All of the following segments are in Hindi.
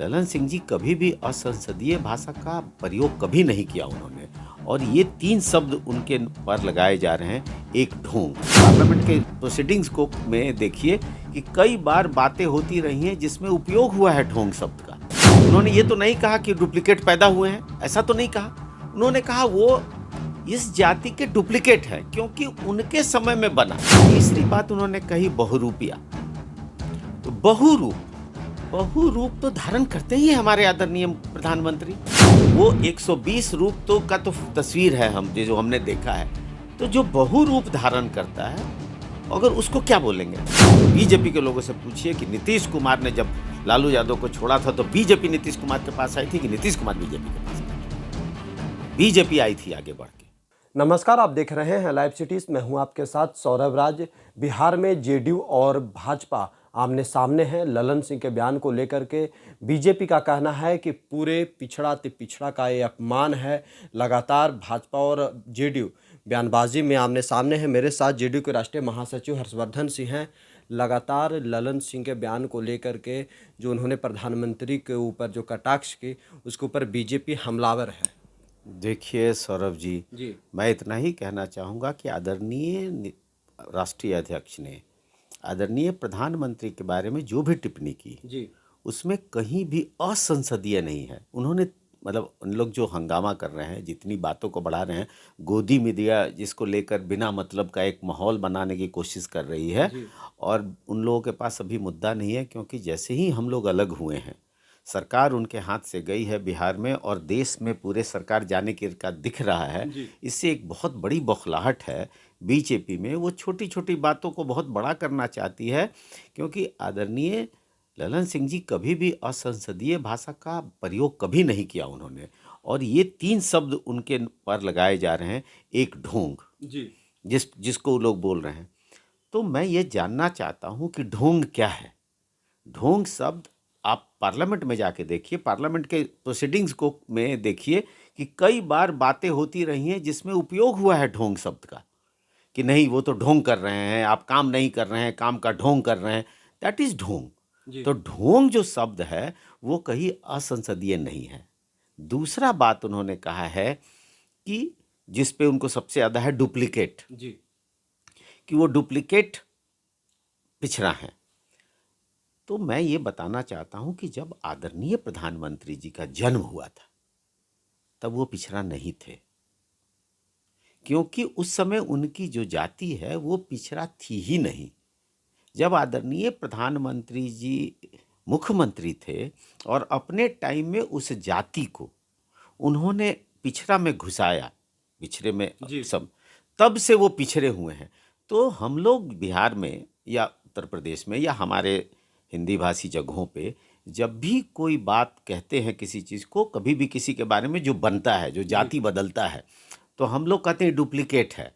ललन सिंह जी कभी भी असंसदीय भाषा का प्रयोग कभी नहीं किया उन्होंने, और ये 3 शब्द उनके पर लगाए जा रहे हैं। एक ढोंग, पार्लियामेंट के प्रोसीडिंग्स को में देखिए कि कई बार बातें होती रही हैं जिसमें उपयोग हुआ है ढोंग शब्द का। उन्होंने ये तो नहीं कहा कि डुप्लीकेट पैदा हुए हैं, ऐसा तो नहीं कहा। उन्होंने कहा वो इस जाति के डुप्लीकेट है क्योंकि उनके समय में बना। तीसरी बात उन्होंने कही बहुरूपिया। तो बहुरूप तो धारण करते ही हमारे आदरणीय प्रधानमंत्री। वो 120 रूप तो का तो तस्वीर है हम जो हमने देखा है। तो जो बहुरूप धारण करता है, अगर उसको क्या बोलेंगे? बीजेपी के लोगों से पूछिए कि नीतीश कुमार ने जब लालू यादव को छोड़ा था तो बीजेपी नीतीश कुमार के पास आई थी कि नीतीश कुमार बीजेपी के पास आई? बीजेपी आई थी आगे बढ़ के। नमस्कार, आप देख रहे हैं लाइव सिटीज। मैं हूं आपके साथ सौरभ राज। बिहार में जेडीयू और भाजपा आमने सामने हैं। ललन सिंह के बयान को लेकर के बीजेपी का कहना है कि पूरे पिछड़ा ते पिछड़ा का ये अपमान है। लगातार भाजपा और जेडीयू बयानबाजी में आमने सामने हैं। मेरे साथ जेडीयू के राष्ट्रीय महासचिव हर्षवर्धन सिंह हैं। लगातार ललन सिंह के बयान को लेकर के जो उन्होंने प्रधानमंत्री के ऊपर जो कटाक्ष की, उसके ऊपर बीजेपी हमलावर है। देखिए सौरभ जी, मैं इतना ही कहना चाहूँगा कि आदरणीय राष्ट्रीय अध्यक्ष ने आदरणीय प्रधानमंत्री के बारे में जो भी टिप्पणी की उसमें कहीं भी असंसदीय नहीं है। उन्होंने मतलब उन लोग जो हंगामा कर रहे हैं, जितनी बातों को बढ़ा रहे हैं, गोदी मीडिया जिसको लेकर बिना मतलब का एक माहौल बनाने की कोशिश कर रही है, और उन लोगों के पास अभी मुद्दा नहीं है क्योंकि जैसे ही हम लोग अलग हुए हैं, सरकार उनके हाथ से गई है बिहार में, और देश में पूरे सरकार जाने का दिख रहा है। इससे एक बहुत बड़ी बौखलाहट है बीजेपी में। वो छोटी छोटी बातों को बहुत बड़ा करना चाहती है क्योंकि आदरणीय ललन सिंह जी कभी भी असंसदीय भाषा का प्रयोग कभी नहीं किया उन्होंने, और ये 3 शब्द उनके पर लगाए जा रहे हैं। एक ढोंग, जिसको लोग बोल रहे हैं। तो मैं ये जानना चाहता हूँ कि ढोंग क्या है। ढोंग शब्द आप पार्लियामेंट में जाके देखिए, पार्लियामेंट के प्रोसीडिंग्स को में देखिए कि कई बार बातें होती रही हैं जिसमें उपयोग हुआ है ढोंग शब्द का, कि नहीं वो तो ढोंग कर रहे हैं, आप काम नहीं कर रहे हैं, काम का ढोंग कर रहे हैं। दैट इज ढोंग। तो ढोंग जो शब्द है वो कहीं असंसदीय नहीं है। दूसरा बात उन्होंने कहा है कि जिस पे उनको सबसे ज्यादा है डुप्लीकेट, कि वो डुप्लीकेट पिछड़ा है। तो मैं ये बताना चाहता हूं कि जब आदरणीय प्रधानमंत्री जी का जन्म हुआ था तब वो पिछड़ा नहीं थे, क्योंकि उस समय उनकी जो जाति है वो पिछड़ा थी ही नहीं। जब आदरणीय प्रधानमंत्री जी मुख्यमंत्री थे और अपने टाइम में उस जाति को उन्होंने पिछड़ा में घुसाया, पिछड़े में सब, तब से वो पिछड़े हुए हैं। तो हम लोग बिहार में या उत्तर प्रदेश में या हमारे हिंदी भाषी जगहों पे जब भी कोई बात कहते हैं किसी चीज़ को, कभी भी किसी के बारे में जो बनता है, जो जाति बदलता है, तो हम लोग कहते हैं डुप्लीकेट है।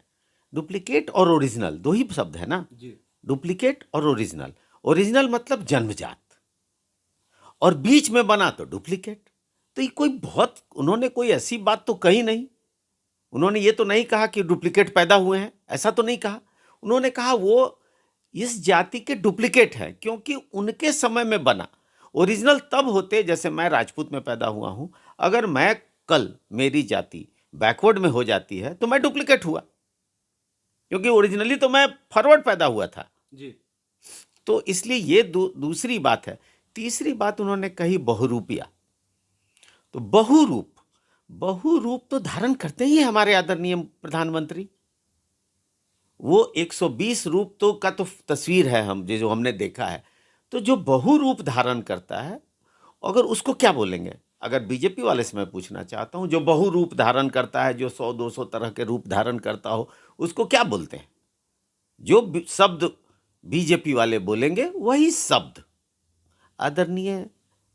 डुप्लीकेट और ओरिजिनल दो ही शब्द है ना। डुप्लीकेट और ओरिजिनल। ओरिजिनल मतलब जन्मजात, और बीच में बना तो डुप्लीकेट। तो ये कोई बहुत, उन्होंने कोई ऐसी बात तो कही नहीं। उन्होंने ये तो नहीं कहा कि डुप्लीकेट पैदा हुए हैं, ऐसा तो नहीं कहा। उन्होंने कहा वो इस जाति के डुप्लीकेट हैं क्योंकि उनके समय में बना। ओरिजिनल तब होते, जैसे मैं राजपूत में पैदा हुआ हूं, अगर मैं कल मेरी जाति बैकवर्ड में हो जाती है तो मैं डुप्लीकेट हुआ, क्योंकि ओरिजिनली तो मैं फॉरवर्ड पैदा हुआ था। तो इसलिए ये दूसरी बात है। तीसरी बात उन्होंने कही बहुरूपिया। तो बहुरूप तो धारण करते ही हमारे आदरणीय प्रधानमंत्री। वो 120 रूप तो का तो तस्वीर है हम जो हमने देखा है। तो जो बहुरूप धारण करता है, अगर उसको क्या बोलेंगे? अगर बीजेपी वाले से मैं पूछना चाहता हूं, जो बहुरूप धारण करता है, जो 100-200 तरह के रूप धारण करता हो, उसको क्या बोलते हैं? जो शब्द बीजेपी वाले बोलेंगे वही शब्द आदरणीय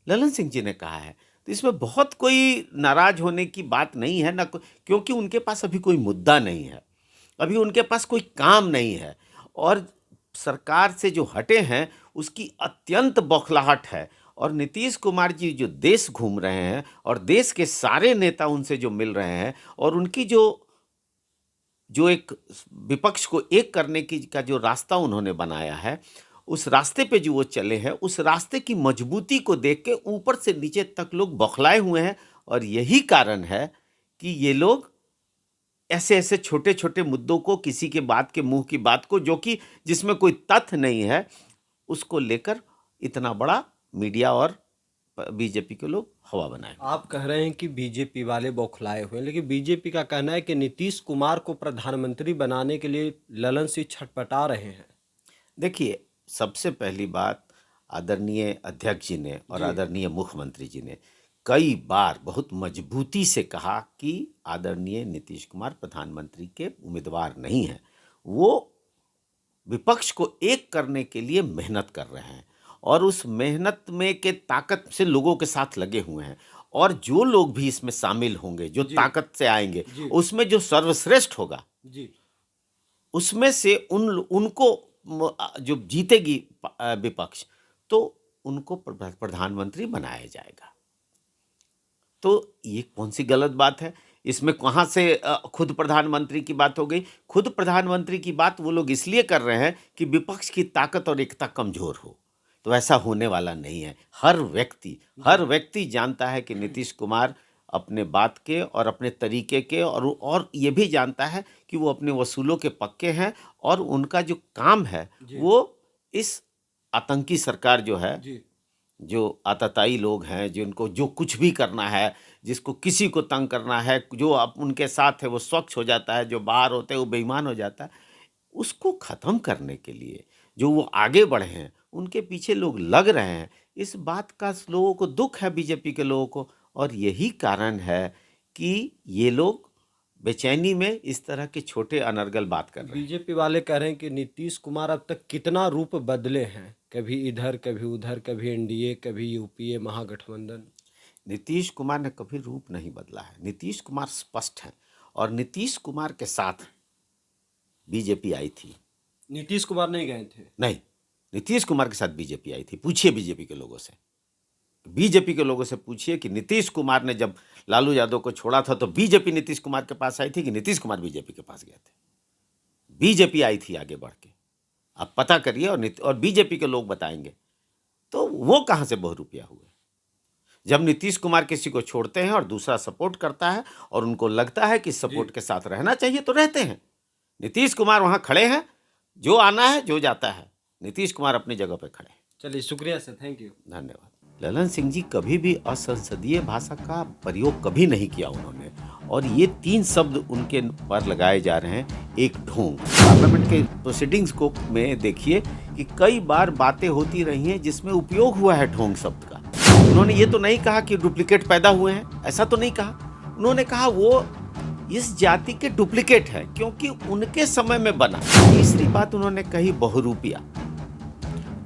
ललन सिंह जी ने कहा है। तो इसमें बहुत कोई नाराज होने की बात नहीं है ना, क्योंकि उनके पास अभी कोई मुद्दा नहीं है, अभी उनके पास कोई काम नहीं है, और सरकार से जो हटे हैं उसकी अत्यंत बौखलाहट है। और नीतीश कुमार जी जो देश घूम रहे हैं और देश के सारे नेता उनसे जो मिल रहे हैं, और उनकी जो एक विपक्ष को एक करने की का जो रास्ता उन्होंने बनाया है, उस रास्ते पे जो वो चले हैं, उस रास्ते की मजबूती को देख के ऊपर से नीचे तक लोग बौखलाए हुए हैं। और यही कारण है कि ये लोग ऐसे ऐसे छोटे छोटे मुद्दों को, किसी के बात के मुंह की बात को, जो कि जिसमें कोई तथ्य नहीं है, उसको लेकर इतना बड़ा मीडिया और बीजेपी के लोग हवा बनाए। आप कह रहे हैं कि बीजेपी वाले बौखलाए हुए हैं, लेकिन बीजेपी का कहना है कि नीतीश कुमार को प्रधानमंत्री बनाने के लिए ललन सिंह छटपटा रहे हैं। देखिए, सबसे पहली बात, आदरणीय अध्यक्ष जी ने और आदरणीय मुख्यमंत्री जी ने कई बार बहुत मजबूती से कहा कि आदरणीय नीतीश कुमार प्रधानमंत्री के उम्मीदवार नहीं हैं। वो विपक्ष को एक करने के लिए मेहनत कर रहे हैं और उस मेहनत में के ताकत से लोगों के साथ लगे हुए हैं। और जो लोग भी इसमें शामिल होंगे, जो ताकत से आएंगे, उसमें जो सर्वश्रेष्ठ होगा, उसमें से उनको जो जीतेगी विपक्ष, तो उनको प्रधानमंत्री बनाया जाएगा। तो ये कौन सी गलत बात है? इसमें कहाँ से खुद प्रधानमंत्री की बात हो गई? खुद प्रधानमंत्री की बात वो लोग इसलिए कर रहे हैं कि विपक्ष की ताकत और एकता कमजोर हो। तो ऐसा होने वाला नहीं है। हर व्यक्ति जानता है कि नीतीश कुमार अपने बात के और अपने तरीके के और ये भी जानता है कि वो अपने वसूलों के पक्के हैं और उनका जो काम है वो इस आतंकी सरकार जो है, जो आतताई लोग हैं, जिनको जो कुछ भी करना है, जिसको किसी को तंग करना है, जो अब उनके साथ है वो स्वच्छ हो जाता है, जो बाहर होते हैं वो बेईमान हो जाता है, उसको ख़त्म करने के लिए जो वो आगे बढ़े हैं, उनके पीछे लोग लग रहे हैं। इस बात का लोगों को दुख है, बीजेपी के लोगों को, और यही कारण है कि ये लोग बेचैनी में इस तरह के छोटे अनर्गल बात कर रहे हैं। बीजेपी वाले कह रहे हैं कि नीतीश कुमार अब तक कितना रूप बदले हैं, कभी इधर कभी उधर, कभी एनडीए, कभी यूपीए महागठबंधन। नीतीश कुमार ने कभी रूप नहीं बदला है। नीतीश कुमार स्पष्ट है और नीतीश कुमार के साथ बीजेपी आई थी। नीतीश कुमार नहीं गए थे? नहीं, नीतीश कुमार के साथ बीजेपी आई थी। पूछिए बीजेपी के लोगों से, बीजेपी के लोगों से पूछिए कि नीतीश कुमार ने जब लालू यादव को छोड़ा था तो बीजेपी नीतीश कुमार के पास आई थी कि नीतीश कुमार बीजेपी के पास गए थे? बीजेपी आई थी आगे बढ़ के। आप पता करिए और बीजेपी के लोग बताएंगे। तो वो कहाँ से बहुरूपिया हुए? जब नीतीश कुमार किसी को छोड़ते हैं और दूसरा सपोर्ट करता है और उनको लगता है कि सपोर्ट के साथ रहना चाहिए तो रहते हैं। नीतीश कुमार वहाँ खड़े हैं, जो आना है जो जाता है, नीतीश कुमार अपनी जगह पर खड़े हैं। चलिए, शुक्रिया सर, थैंक यू, धन्यवाद। ललन सिंह जी कभी भी असंसदीय भाषा का प्रयोग कभी नहीं किया उन्होंने, और ये 3 शब्द उनके पर लगाए जा रहे हैं। एक ढोंग। पार्लियामेंट के प्रोसीडिंग्स को में देखिए कि कई बार बातें होती रही हैं जिसमें उपयोग हुआ है ढोंग शब्द का। उन्होंने ये तो नहीं कहा कि डुप्लीकेट पैदा हुए हैं, ऐसा तो नहीं कहा। उन्होंने कहा वो इस जाति के डुप्लीकेट है क्योंकि उनके समय में बना। तीसरी बात उन्होंने कही बहुरूपिया।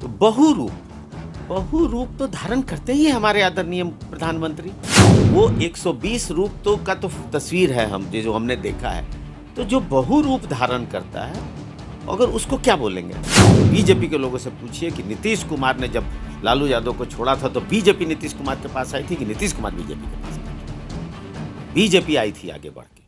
तो बहुरूप तो धारण करते ही हमारे आदरणीय प्रधानमंत्री। वो 120 रूप तो का तो तस्वीर है हम जो हमने देखा है। तो जो बहुरूप धारण करता है, अगर उसको क्या बोलेंगे? बीजेपी के लोगों से पूछिए कि नीतीश कुमार ने जब लालू यादव को छोड़ा था तो बीजेपी नीतीश कुमार के पास आई थी कि नीतीश कुमार बीजेपी के पास आई थी? बीजेपी आई थी आगे बढ़ के।